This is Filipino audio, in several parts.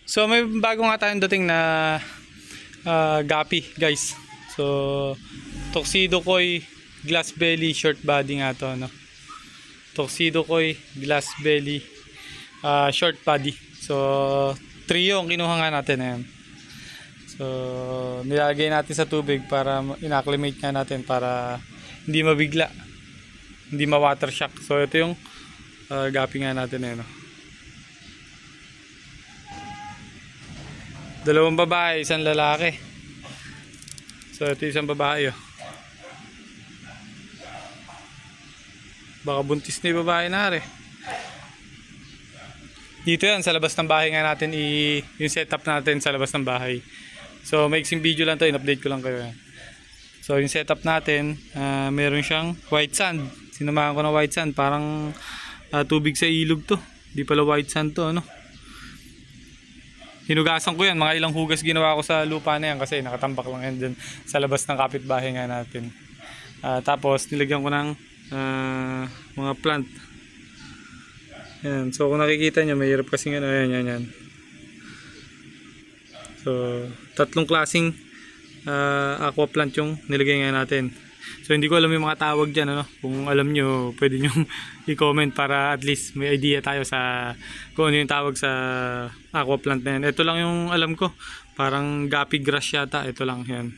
So may bago nga tayong dating na gapi guys. So Tuxedo Koi glass belly short body nga to, no? Tuxedo Koi glass belly short body. So trio ang kinuha nga natin, ayan. So nilagay natin sa tubig para inacclimate nga natin para hindi mabigla, hindi ma-water shock. So ito yung gapi nga natin, no? Dalawang babae, isang lalaki. So ito isang babae, oh. Baka buntis na yung babae na rin. Dito yan sa labas ng bahay nga natin yung setup natin sa labas ng bahay. So maiksing video lang to, in-update ko lang kayo yan. So yung setup natin, meron siyang white sand. Sinamahan ko ng white sand, parang tubig sa ilog to. Di pala white sand to, ano. Hinugasan ko yan, mga ilang hugas ginawa ko sa lupa na yan kasi nakatambak lang yan dyan sa labas ng kapitbahay nga natin. Tapos nilagyan ko ng mga plant. Yan. So kung nakikita nyo, mahirap kasi ano, yan. So tatlong klaseng aqua plant yung nilagay nga natin. So hindi ko alam yung mga tawag dyan, ano? Kung alam nyo, pwede nyo i-comment para at least may idea tayo sa kung ano yung tawag sa aqua plant na yan. Ito lang yung alam ko, parang gapi grass yata. Ito lang yan.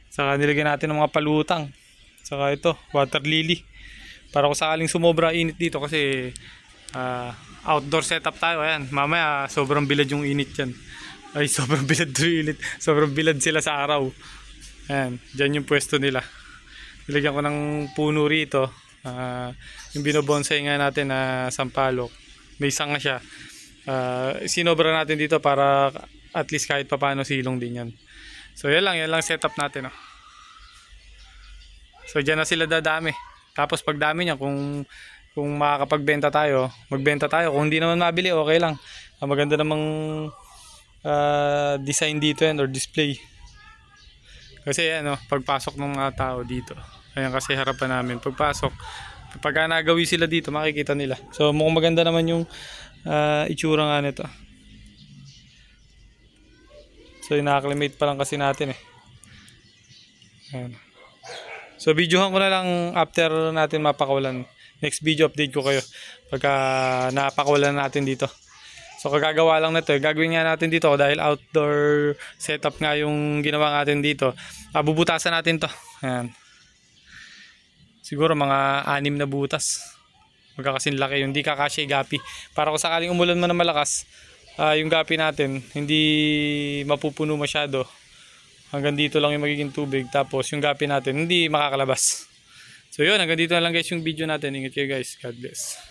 Saka nilagyan natin ng mga palutang. Saka ito, water lily. Para kung sakaling sumobra init dito kasi outdoor setup tayo. Ayan, mamaya sobrang bilad yung init yan. Ay, sobrang bilad yung init. Sobrang bilad sila sa araw. Ayan, dyan yung pwesto nila. Nilagyan ko ng puno rito. Yung binobonsay nga natin na sampalok. May sanga siya. Sinobra natin dito para at least kahit papano silong din yan. So yan lang setup natin, oh. So dyan na sila dadami. Tapos pag dami niya, kung makakapagbenta tayo, magbenta tayo. Kung hindi naman mabili, okay lang. Maganda namang design dito yan or display. Kasi ano, pagpasok ng mga tao dito, ayan kasi harapan namin, pagpasok, pagka nagawi sila dito, makikita nila. So mukhang maganda naman yung itsura nga nito. So ina-acclimate pa lang kasi natin, eh. Ayan. So videohan ko na lang after natin mapakawalan. Next video update ko kayo pagka napakawalan natin dito. So kagagawa lang na ito, gagawin nga natin dito dahil outdoor setup nga yung ginawa natin dito. Bubutasan natin to. Ayan. Siguro mga 6 na butas. Magkakasin laki yung di kakasya gapi. Para kung sakaling umulan man na malakas, yung gapi natin hindi mapupuno masyado. Hanggang dito lang yung magiging tubig. Tapos yung gapi natin hindi makakalabas. So yun, hanggang dito na lang guys yung video natin. Ingat kayo guys. God bless.